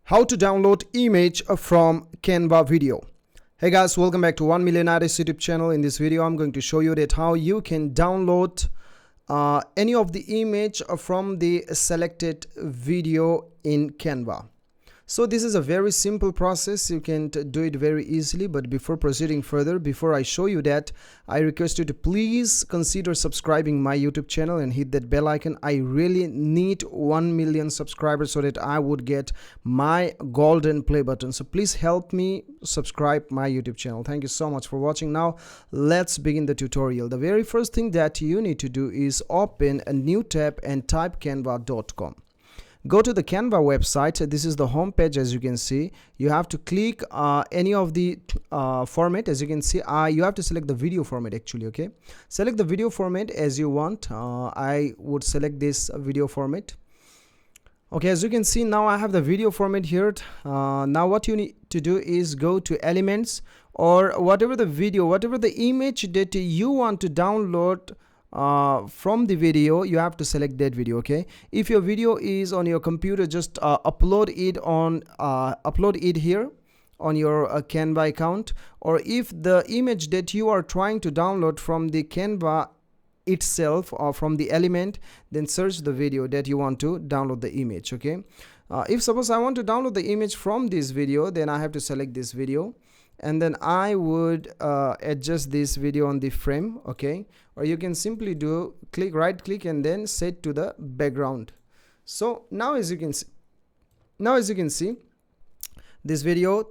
How to download image from Canva video. Hey guys, welcome back to 1 Million Artists YouTube channel. In this video I'm going to show you that how you can download any of the image from the selected video in Canva. So this is a very simple process. You can do it very easily, but before proceeding further, before I show you that, I request you to please consider subscribing my YouTube channel and hit that bell icon. I really need 1 million subscribers so that I would get my golden play button. So please help me subscribe my YouTube channel. Thank you so much for watching. Now let's begin the tutorial. The very first thing that you need to do is open a new tab and type canva.com. Go to the Canva website. This is the home page. As you can see, you have to click any of the format. As you can see, you have to select the video format actually. Okay, select the video format as you want. I would select this video format. Okay, as you can see, now I have the video format here. Now what you need to do is go to elements, or whatever the video, whatever the image that you want to download from the video, you have to select that video. Okay, if your video is on your computer, just upload it here on your Canva account. Or if the image that you are trying to download from the Canva itself or from the element, then search the video that you want to download the image. Okay, if suppose I want to download the image from this video, then I have to select this video, and then I would adjust this video on the frame. Okay, or you can simply do right click and then set to the background. So now as you can see this video,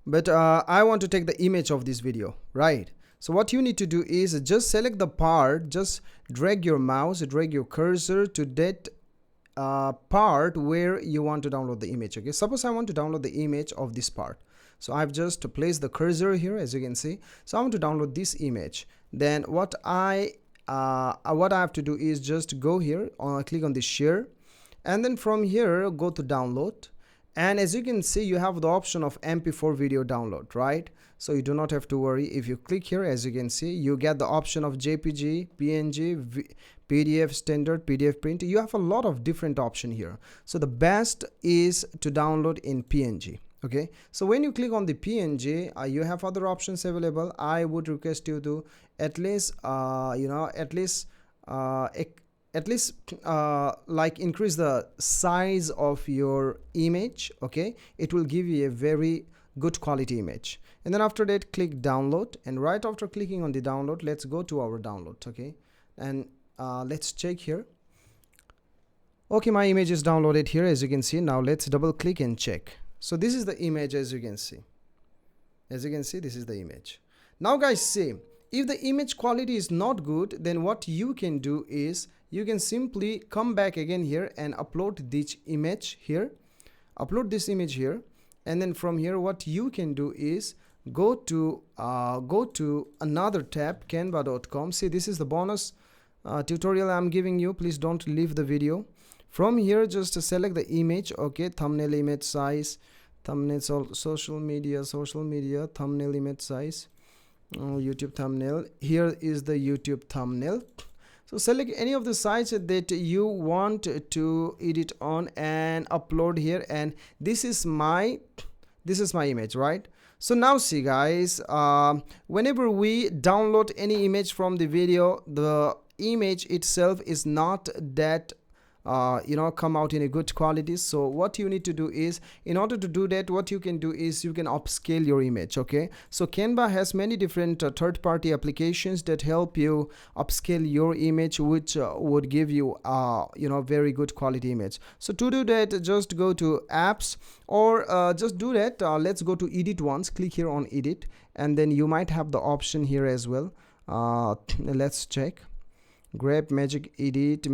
but I want to take the image of this video, right? So what you need to do is just select the part, just drag your mouse, drag your cursor to that part where you want to download the image. Okay, suppose I want to download the image of this part. So I've just placed the cursor here, as you can see. So I want to download this image. Then what I have to do is just go here, click on the share, and then from here go to download. And as you can see, you have the option of MP4 video download, right? So you do not have to worry. If you click here, as you can see, you get the option of JPG, PNG, PDF standard, PDF print. You have a lot of different options here. So the best is to download in PNG. Okay, so when you click on the PNG, you have other options available. I would request you to at least like increase the size of your image. Okay, it will give you a very good quality image. And then after that, click download, and right after clicking on the download, let's go to our download. Okay, and let's check here. Okay, my image is downloaded here, as you can see. Now let's double click and check. So this is the image. As you can see, this is the image. Now guys, see, if the image quality is not good, then what you can do is you can simply come back again here and upload this image here, and then from here what you can do is go to another tab, canva.com. see, this is the bonus tutorial I'm giving you. Please don't leave the video. From here, just to select the image. Okay, thumbnail image size, thumbnail, social media, thumbnail image size, YouTube thumbnail. Here is the YouTube thumbnail. So select any of the sites that you want to edit on and upload here, and this is my image, right? So now see guys, whenever we download any image from the video, the image itself is not that come out in a good quality. So what you need to do is, in order to do that, what you can do is you can upscale your image. Okay, so Canva has many different third-party applications that help you upscale your image, which would give you very good quality image. So to do that, just go to apps, or just do that, let's go to edit once. Click here on edit, and then you might have the option here as well. Let's check. Grab magic edit.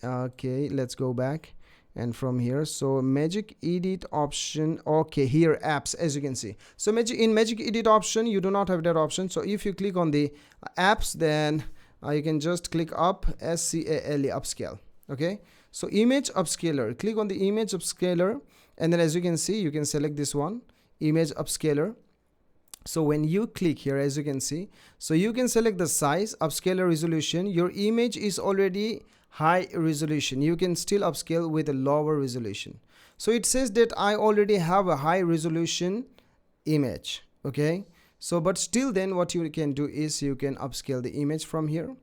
Okay, let's go back, and from here, so magic edit option. Okay, here apps, as you can see. So in magic edit option, you do not have that option. So if you click on the apps, then you can just click up, SCALE, upscale. Okay, so image upscaler, click on the image upscaler, and then as you can see, you can select this one, image upscaler. So when you click here, as you can see, so you can select the size, upscaler, resolution. Your image is already high resolution. You can still upscale with a lower resolution. So it says that I already have a high resolution image. Okay, so but still then what you can do is you can upscale the image from here,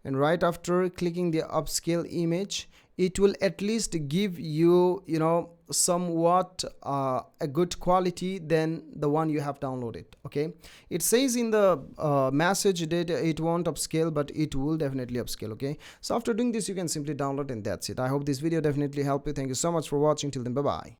and right after clicking the upscale image, it will at least give you, you know, somewhat a good quality than the one you have downloaded. Okay, it says in the message that it won't upscale, but it will definitely upscale. Okay, so after doing this, you can simply download, and that's it. I hope this video definitely helped you. Thank you so much for watching. Till then, bye bye.